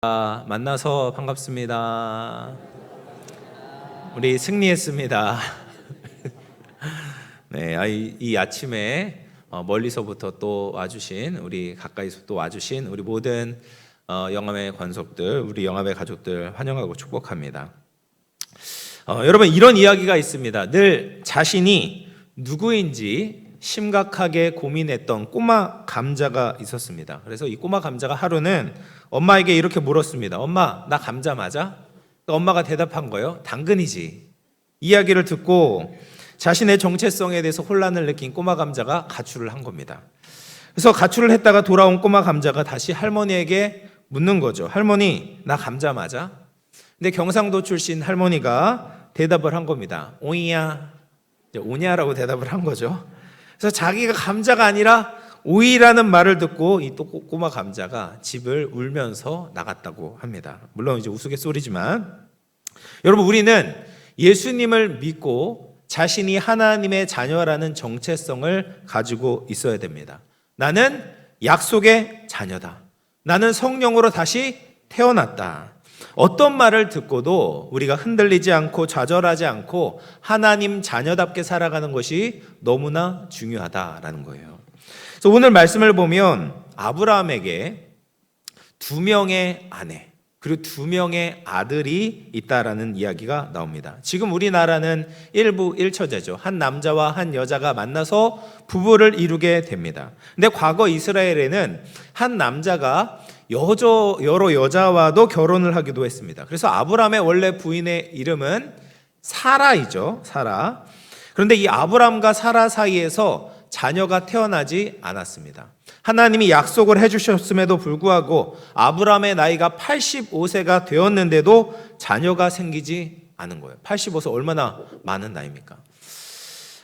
만나서 반갑습니다. 우리 승리했습니다. 네, 이 아침에 멀리서부터 또 와주신 우리 가까이서 또 와주신 우리 모든 영암의 관속들, 우리 영암의 가족들 환영하고 축복합니다. 여러분, 이런 이야기가 있습니다. 늘 자신이 누구인지 심각하게 고민했던 꼬마 감자가 있었습니다. 그래서 이 꼬마 감자가 하루는 엄마에게 이렇게 물었습니다. 엄마, 나 감자 맞아? 엄마가 대답한 거예요. 당근이지. 이야기를 듣고 자신의 정체성에 대해서 혼란을 느낀 꼬마 감자가 가출을 한 겁니다. 그래서 가출을 했다가 돌아온 꼬마 감자가 다시 할머니에게 묻는 거죠. 할머니, 나 감자 맞아? 근데 경상도 출신 할머니가 대답을 한 겁니다. 오이야. 오냐라고 대답을 한 거죠. 그래서 자기가 감자가 아니라 오이라는 말을 듣고 이 또 꼬마 감자가 집을 울면서 나갔다고 합니다. 물론 이제 우스갯소리지만, 여러분, 우리는 예수님을 믿고 자신이 하나님의 자녀라는 정체성을 가지고 있어야 됩니다. 나는 약속의 자녀다. 나는 성령으로 다시 태어났다. 어떤 말을 듣고도 우리가 흔들리지 않고 좌절하지 않고 하나님 자녀답게 살아가는 것이 너무나 중요하다라는 거예요. 그래서 오늘 말씀을 보면 아브라함에게 2명의 아내 그리고 2명의 아들이 있다라는 이야기가 나옵니다. 지금 우리나라는 일부 일처제죠. 한 남자와 한 여자가 만나서 부부를 이루게 됩니다. 근데 과거 이스라엘에는 한 남자가 여러 여자와도 결혼을 하기도 했습니다. 그래서 아브라함의 원래 부인의 이름은 사라이죠. 사라. 그런데 이 아브라함과 사라 사이에서 자녀가 태어나지 않았습니다. 하나님이 약속을 해주셨음에도 불구하고 아브라함의 나이가 85세가 되었는데도 자녀가 생기지 않은 거예요. 85세 얼마나 많은 나이입니까?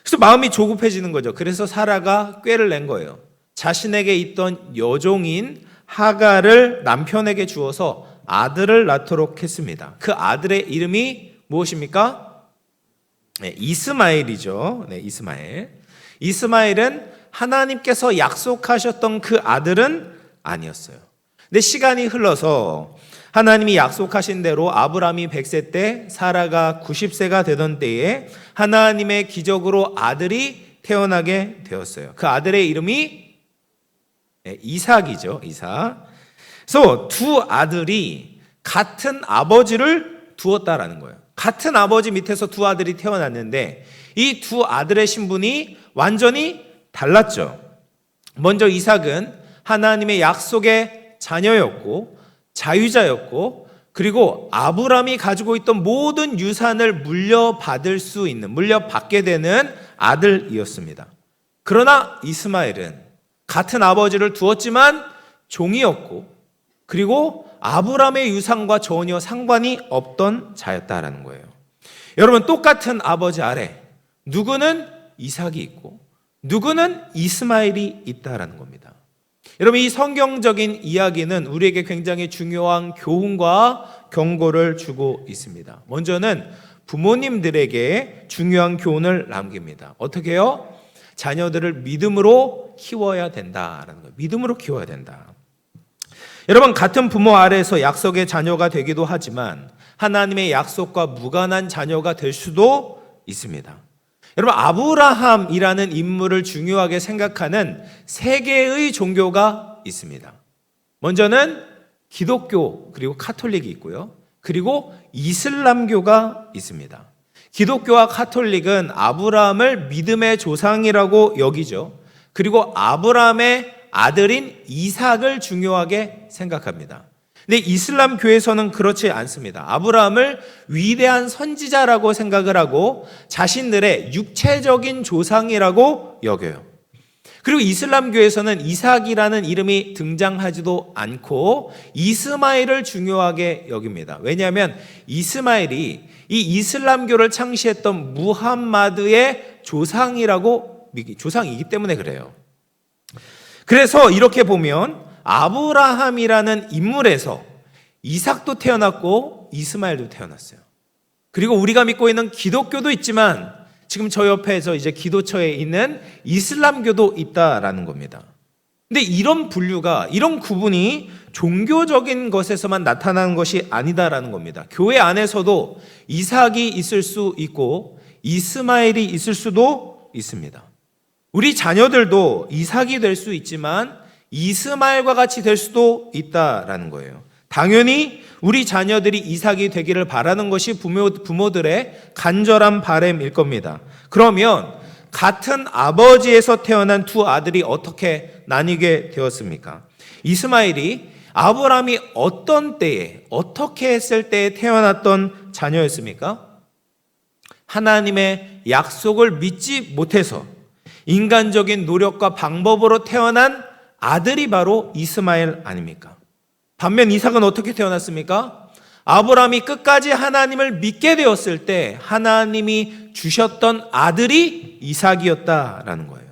그래서 마음이 조급해지는 거죠. 그래서 사라가 꾀를 낸 거예요. 자신에게 있던 여종인 하갈을 남편에게 주어서 아들을 낳도록 했습니다. 그 아들의 이름이 무엇입니까? 네, 이스마엘이죠. 네, 이스마엘. 이스마엘은 하나님께서 약속하셨던 그 아들은 아니었어요. 근데 시간이 흘러서 하나님이 약속하신 대로 아브라함이 100세 때 사라가 90세가 되던 때에 하나님의 기적으로 아들이 태어나게 되었어요. 그 아들의 이름이 이삭이죠. 이삭. 그래서 두 아들이 같은 아버지를 두었다라는 거예요. 같은 아버지 밑에서 두 아들이 태어났는데 이 두 아들의 신분이 완전히 달랐죠. 먼저 이삭은 하나님의 약속의 자녀였고 자유자였고, 그리고 아브라함이 가지고 있던 모든 유산을 물려받게 되는 아들이었습니다. 그러나 이스마엘은 같은 아버지를 두었지만 종이었고, 그리고 아브라함의 유산과 전혀 상관이 없던 자였다라는 거예요. 여러분, 똑같은 아버지 아래 누구는 이삭이 있고 누구는 이스마엘이 있다라는 겁니다. 여러분, 이 성경적인 이야기는 우리에게 굉장히 중요한 교훈과 경고를 주고 있습니다. 먼저는 부모님들에게 중요한 교훈을 남깁니다. 어떻게 해요? 자녀들을 믿음으로 키워야 된다라는 거예요. 믿음으로 키워야 된다. 여러분, 같은 부모 아래에서 약속의 자녀가 되기도 하지만 하나님의 약속과 무관한 자녀가 될 수도 있습니다. 여러분, 아브라함이라는 인물을 중요하게 생각하는 세 개의 종교가 있습니다. 먼저는 기독교, 그리고 카톨릭이 있고요. 그리고 이슬람교가 있습니다. 기독교와 카톨릭은 아브라함을 믿음의 조상이라고 여기죠. 그리고 아브라함의 아들인 이삭을 중요하게 생각합니다. 근데 이슬람 교에서는 그렇지 않습니다. 아브라함을 위대한 선지자라고 생각을 하고 자신들의 육체적인 조상이라고 여겨요. 그리고 이슬람 교에서는 이삭이라는 이름이 등장하지도 않고 이스마엘을 중요하게 여깁니다. 왜냐하면 이스마엘이 이 이슬람교를 창시했던 무함마드의 조상이기 때문에 그래요. 그래서 이렇게 보면 아브라함이라는 인물에서 이삭도 태어났고 이스마엘도 태어났어요. 그리고 우리가 믿고 있는 기독교도 있지만 지금 저 옆에서 이제 기도처에 있는 이슬람교도 있다라는 겁니다. 근데 이런 분류가, 이런 구분이 종교적인 것에서만 나타나는 것이 아니다라는 겁니다. 교회 안에서도 이삭이 있을 수 있고 이스마엘이 있을 수도 있습니다. 우리 자녀들도 이삭이 될 수 있지만 이스마엘과 같이 될 수도 있다라는 거예요. 당연히 우리 자녀들이 이삭이 되기를 바라는 것이 부모들의 간절한 바람일 겁니다. 그러면 같은 아버지에서 태어난 두 아들이 어떻게 나뉘게 되었습니까? 이스마엘이 아브라함이 어떤 때에, 어떻게 했을 때에 태어났던 자녀였습니까? 하나님의 약속을 믿지 못해서 인간적인 노력과 방법으로 태어난 아들이 바로 이스마엘 아닙니까? 반면 이삭은 어떻게 태어났습니까? 아브라함이 끝까지 하나님을 믿게 되었을 때 하나님이 주셨던 아들이 이삭이었다라는 거예요.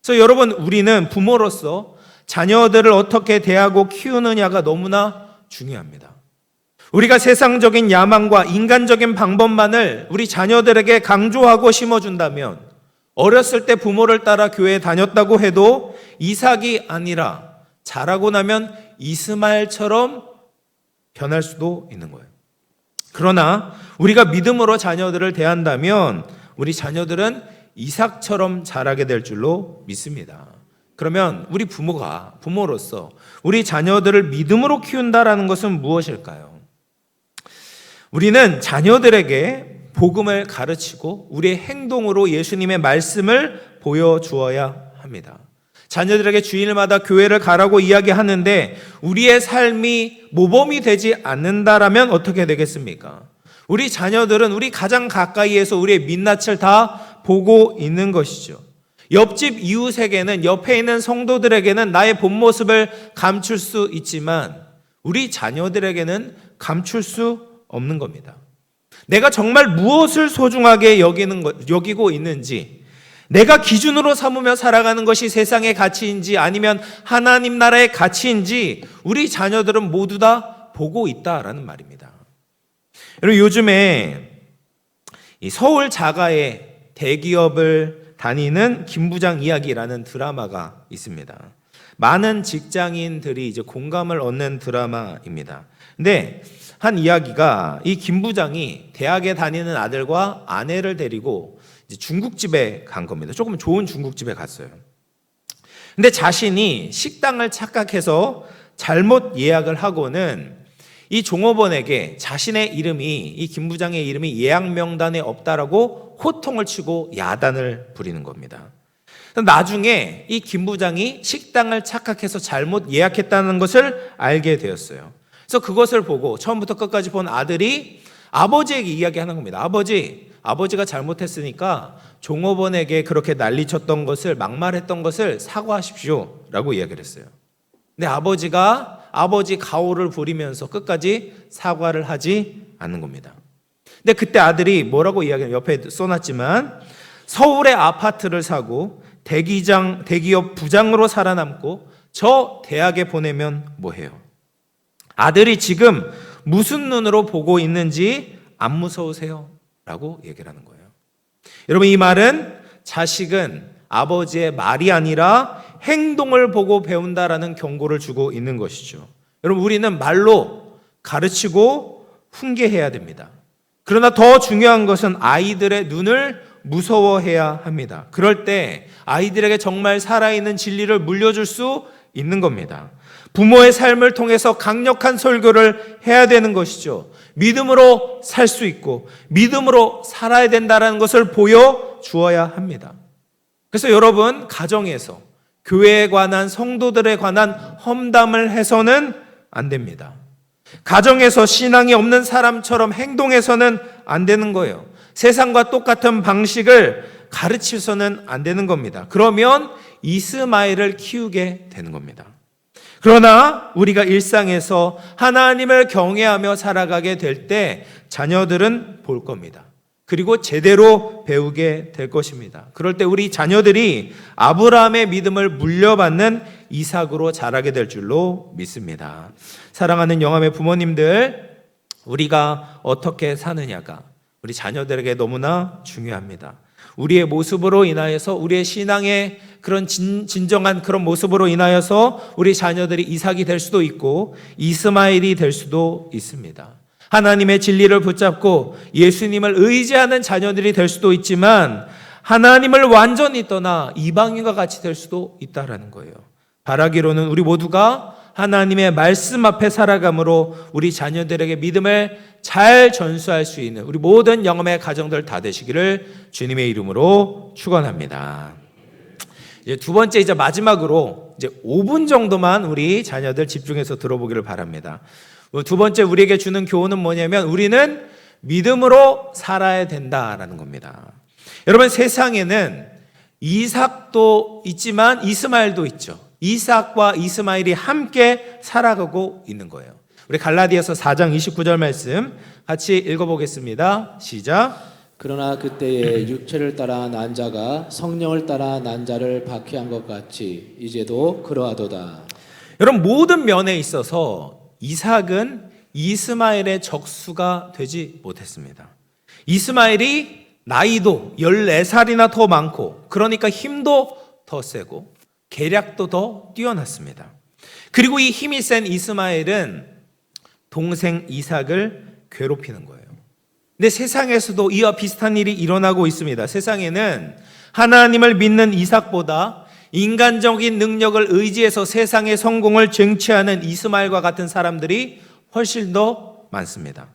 그래서 여러분, 우리는 부모로서 자녀들을 어떻게 대하고 키우느냐가 너무나 중요합니다. 우리가 세상적인 야망과 인간적인 방법만을 우리 자녀들에게 강조하고 심어준다면 어렸을 때 부모를 따라 교회에 다녔다고 해도 이삭이 아니라 자라고 나면 이스마엘처럼 변할 수도 있는 거예요. 그러나 우리가 믿음으로 자녀들을 대한다면 우리 자녀들은 이삭처럼 자라게 될 줄로 믿습니다. 그러면 우리 부모로서 우리 자녀들을 믿음으로 키운다라는 것은 무엇일까요? 우리는 자녀들에게 복음을 가르치고 우리의 행동으로 예수님의 말씀을 보여주어야 합니다. 자녀들에게 주일마다 교회를 가라고 이야기하는데 우리의 삶이 모범이 되지 않는다라면 어떻게 되겠습니까? 우리 자녀들은 우리 가장 가까이에서 우리의 민낯을 다 보고 있는 것이죠. 옆집 이웃에게는, 옆에 있는 성도들에게는 나의 본 모습을 감출 수 있지만 우리 자녀들에게는 감출 수 없는 겁니다. 내가 정말 무엇을 소중하게 여기고 있는지, 내가 기준으로 삼으며 살아가는 것이 세상의 가치인지 아니면 하나님 나라의 가치인지 우리 자녀들은 모두 다 보고 있다라는 말입니다. 여러분, 요즘에 이 서울 자가의 대기업을 다니는 김 부장 이야기라는 드라마가 있습니다. 많은 직장인들이 이제 공감을 얻는 드라마입니다. 근데 한 이야기가 이 김 부장이 대학에 다니는 아들과 아내를 데리고 이제 중국집에 간 겁니다. 조금 좋은 중국집에 갔어요. 근데 자신이 식당을 착각해서 잘못 예약을 하고는 이 종업원에게 자신의 이름이, 이 김 부장의 이름이 예약 명단에 없다라고 호통을 치고 야단을 부리는 겁니다. 나중에 이 김 부장이 식당을 착각해서 잘못 예약했다는 것을 알게 되었어요. 그래서 그것을 보고 처음부터 끝까지 본 아들이 아버지에게 이야기하는 겁니다. 아버지가 잘못했으니까 종업원에게 그렇게 난리쳤던 것을, 막말했던 것을 사과하십시오 라고 이야기를 했어요. 근데 아버지 가오를 부리면서 끝까지 사과를 하지 않는 겁니다. 근데 그때 아들이 뭐라고 이야기해요? 옆에 써놨지만 서울에 아파트를 사고 대기업 부장으로 살아남고 저 대학에 보내면 뭐해요? 아들이 지금 무슨 눈으로 보고 있는지 안 무서우세요? 라고 얘기를 하는 거예요. 여러분, 이 말은 자식은 아버지의 말이 아니라 행동을 보고 배운다라는 경고를 주고 있는 것이죠. 여러분, 우리는 말로 가르치고 훈계해야 됩니다. 그러나 더 중요한 것은 아이들의 눈을 무서워해야 합니다. 그럴 때 아이들에게 정말 살아있는 진리를 물려줄 수 있는 겁니다. 부모의 삶을 통해서 강력한 설교를 해야 되는 것이죠. 믿음으로 살 수 있고 믿음으로 살아야 된다는 것을 보여주어야 합니다. 그래서 여러분, 가정에서 교회에 관한, 성도들에 관한 험담을 해서는 안 됩니다. 가정에서 신앙이 없는 사람처럼 행동해서는 안 되는 거예요. 세상과 똑같은 방식을 가르치서는 안 되는 겁니다. 그러면 이스마엘을 키우게 되는 겁니다. 그러나 우리가 일상에서 하나님을 경외하며 살아가게 될 때 자녀들은 볼 겁니다. 그리고 제대로 배우게 될 것입니다. 그럴 때 우리 자녀들이 아브라함의 믿음을 물려받는 이삭으로 자라게 될 줄로 믿습니다. 사랑하는 영암의 부모님들, 우리가 어떻게 사느냐가 우리 자녀들에게 너무나 중요합니다. 우리의 모습으로 인하여서 우리의 신앙의 그런 진정한 그런 모습으로 인하여서 우리 자녀들이 이삭이 될 수도 있고 이스마엘이 될 수도 있습니다. 하나님의 진리를 붙잡고 예수님을 의지하는 자녀들이 될 수도 있지만 하나님을 완전히 떠나 이방인과 같이 될 수도 있다라는 거예요. 바라기로는 우리 모두가 하나님의 말씀 앞에 살아감으로 우리 자녀들에게 믿음을 잘 전수할 수 있는 우리 모든 영혼의 가정들 다 되시기를 주님의 이름으로 축원합니다. 이제 두 번째, 이제 마지막으로 이제 5분 정도만 우리 자녀들 집중해서 들어보기를 바랍니다. 두 번째 우리에게 주는 교훈은 뭐냐면 우리는 믿음으로 살아야 된다라는 겁니다. 여러분, 세상에는 이삭도 있지만 이스마엘도 있죠. 이삭과 이스마엘이 함께 살아가고 있는 거예요. 우리 갈라디아서 4장 29절 말씀 같이 읽어보겠습니다. 시작. 그러나 그때에 육체를 따라 난 자가 성령을 따라 난 자를 박해한 것 같이 이제도 그러하도다. 여러분, 모든 면에 있어서 이삭은 이스마엘의 적수가 되지 못했습니다. 이스마엘이 나이도 14살이나 더 많고, 그러니까 힘도 더 세고 계략도 더 뛰어났습니다. 그리고 이 힘이 센 이스마엘은 동생 이삭을 괴롭히는 거예요. 근데 세상에서도 이와 비슷한 일이 일어나고 있습니다. 세상에는 하나님을 믿는 이삭보다 인간적인 능력을 의지해서 세상의 성공을 쟁취하는 이스마엘과 같은 사람들이 훨씬 더 많습니다.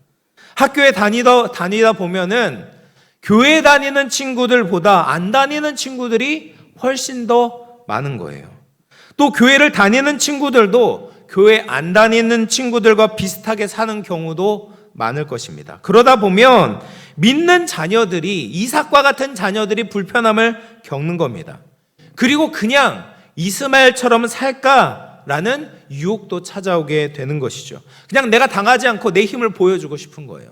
학교에 다니다 보면은 교회 다니는 친구들보다 안 다니는 친구들이 훨씬 더 많은 거예요. 또 교회를 다니는 친구들도 교회 안 다니는 친구들과 비슷하게 사는 경우도 많을 것입니다. 그러다 보면 믿는 자녀들이, 이삭과 같은 자녀들이 불편함을 겪는 겁니다. 그리고 그냥 이스마엘처럼 살까라는 유혹도 찾아오게 되는 것이죠. 그냥 내가 당하지 않고 내 힘을 보여주고 싶은 거예요.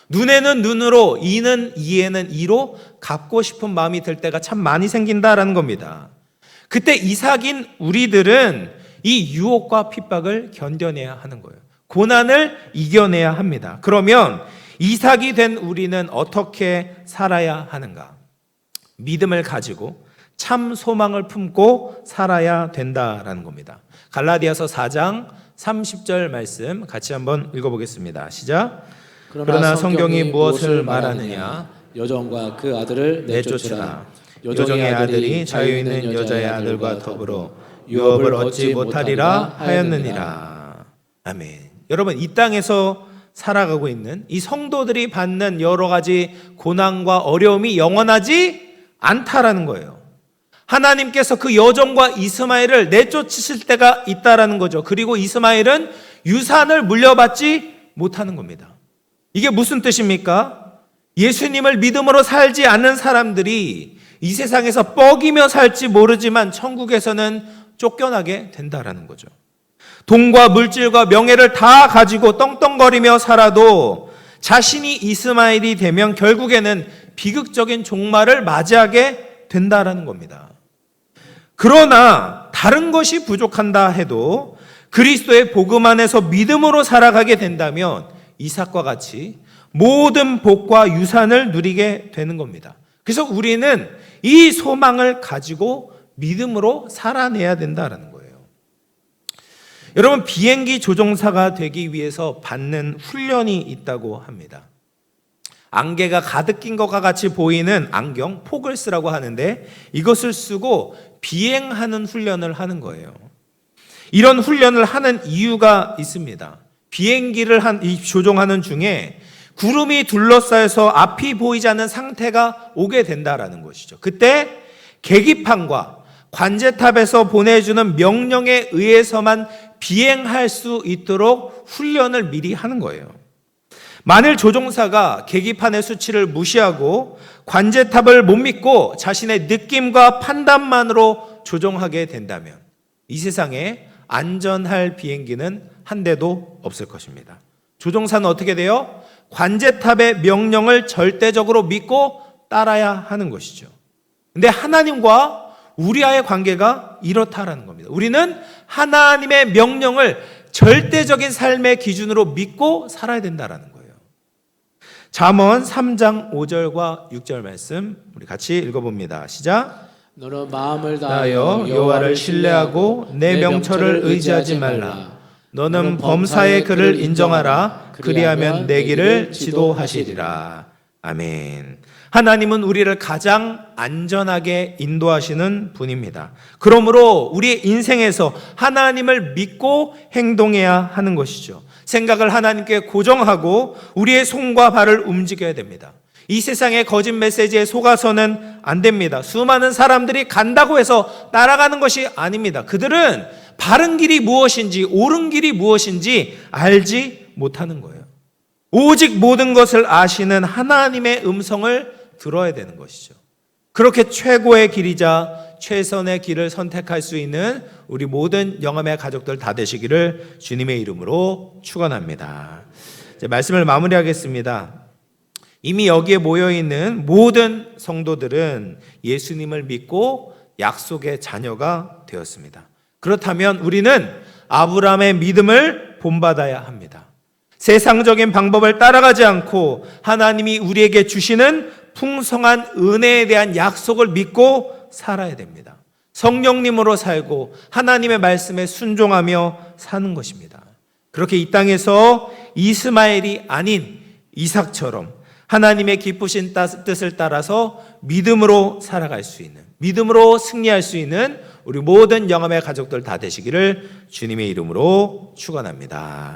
눈에는 눈으로, 이는 이에는 이로 갚고 싶은 마음이 들 때가 참 많이 생긴다라는 겁니다. 그때 이삭인 우리들은 이 유혹과 핍박을 견뎌내야 하는 거예요. 고난을 이겨내야 합니다. 그러면 이삭이 된 우리는 어떻게 살아야 하는가? 믿음을 가지고 참 소망을 품고 살아야 된다라는 겁니다. 갈라디아서 4장 30절 말씀 같이 한번 읽어보겠습니다. 시작. 그러나 성경이 무엇을 말하느냐? 여종과 그 아들을 내쫓으라. 여종의 아들이 자유 있는 여자의 아들과 더불어 유업을 얻지 못하리라 하였느니라. 아멘. 여러분, 이 땅에서 살아가고 있는 이 성도들이 받는 여러 가지 고난과 어려움이 영원하지 않다라는 거예요. 하나님께서 그 여종과 이스마엘을 내쫓으실 때가 있다라는 거죠. 그리고 이스마엘은 유산을 물려받지 못하는 겁니다. 이게 무슨 뜻입니까? 예수님을 믿음으로 살지 않는 사람들이 이 세상에서 뻐기며 살지 모르지만 천국에서는 쫓겨나게 된다라는 거죠. 돈과 물질과 명예를 다 가지고 떵떵거리며 살아도 자신이 이스마엘이 되면 결국에는 비극적인 종말을 맞이하게 된다라는 겁니다. 그러나 다른 것이 부족한다 해도 그리스도의 복음 안에서 믿음으로 살아가게 된다면 이삭과 같이 모든 복과 유산을 누리게 되는 겁니다. 그래서 우리는 이 소망을 가지고 믿음으로 살아내야 된다는 거예요. 여러분, 비행기 조종사가 되기 위해서 받는 훈련이 있다고 합니다. 안개가 가득 낀 것과 같이 보이는 안경, 포글스라고 하는데 이것을 쓰고 비행하는 훈련을 하는 거예요. 이런 훈련을 하는 이유가 있습니다. 비행기를 조종하는 중에 구름이 둘러싸여서 앞이 보이지 않는 상태가 오게 된다라는 것이죠. 그때 계기판과 관제탑에서 보내주는 명령에 의해서만 비행할 수 있도록 훈련을 미리 하는 거예요. 만일 조종사가 계기판의 수치를 무시하고 관제탑을 못 믿고 자신의 느낌과 판단만으로 조종하게 된다면 이 세상에 안전할 비행기는 한 대도 없을 것입니다. 조종사는 어떻게 돼요? 관제탑의 명령을 절대적으로 믿고 따라야 하는 것이죠. 근데 하나님과 우리와의 관계가 이렇다라는 겁니다. 우리는 하나님의 명령을 절대적인 삶의 기준으로 믿고 살아야 된다라는 거예요. 잠언 3장 5절과 6절 말씀 우리 같이 읽어봅니다. 시작. 너는 마음을 다하여 여호와를 신뢰하고 내 명철을 의지하지 말라. 너는 범사의 그를 인정하라. 그리하면 내 길을 지도하시리라. 아멘. 하나님은 우리를 가장 안전하게 인도하시는 분입니다. 그러므로 우리의 인생에서 하나님을 믿고 행동해야 하는 것이죠. 생각을 하나님께 고정하고 우리의 손과 발을 움직여야 됩니다. 이 세상의 거짓 메시지에 속아서는 안 됩니다. 수많은 사람들이 간다고 해서 따라가는 것이 아닙니다. 그들은 바른 길이 무엇인지 옳은 길이 무엇인지 알지 못하는 거예요. 오직 모든 것을 아시는 하나님의 음성을 들어야 되는 것이죠. 그렇게 최고의 길이자 최선의 길을 선택할 수 있는 우리 모든 영암의 가족들 다 되시기를 주님의 이름으로 축원합니다. 이제 말씀을 마무리하겠습니다. 이미 여기에 모여있는 모든 성도들은 예수님을 믿고 약속의 자녀가 되었습니다. 그렇다면 우리는 아브라함의 믿음을 본받아야 합니다. 세상적인 방법을 따라가지 않고 하나님이 우리에게 주시는 풍성한 은혜에 대한 약속을 믿고 살아야 됩니다. 성령님으로 살고 하나님의 말씀에 순종하며 사는 것입니다. 그렇게 이 땅에서 이스마엘이 아닌 이삭처럼 하나님의 기쁘신 뜻을 따라서 믿음으로 살아갈 수 있는, 믿음으로 승리할 수 있는 우리 모든 영암의 가족들 다 되시기를 주님의 이름으로 축원합니다.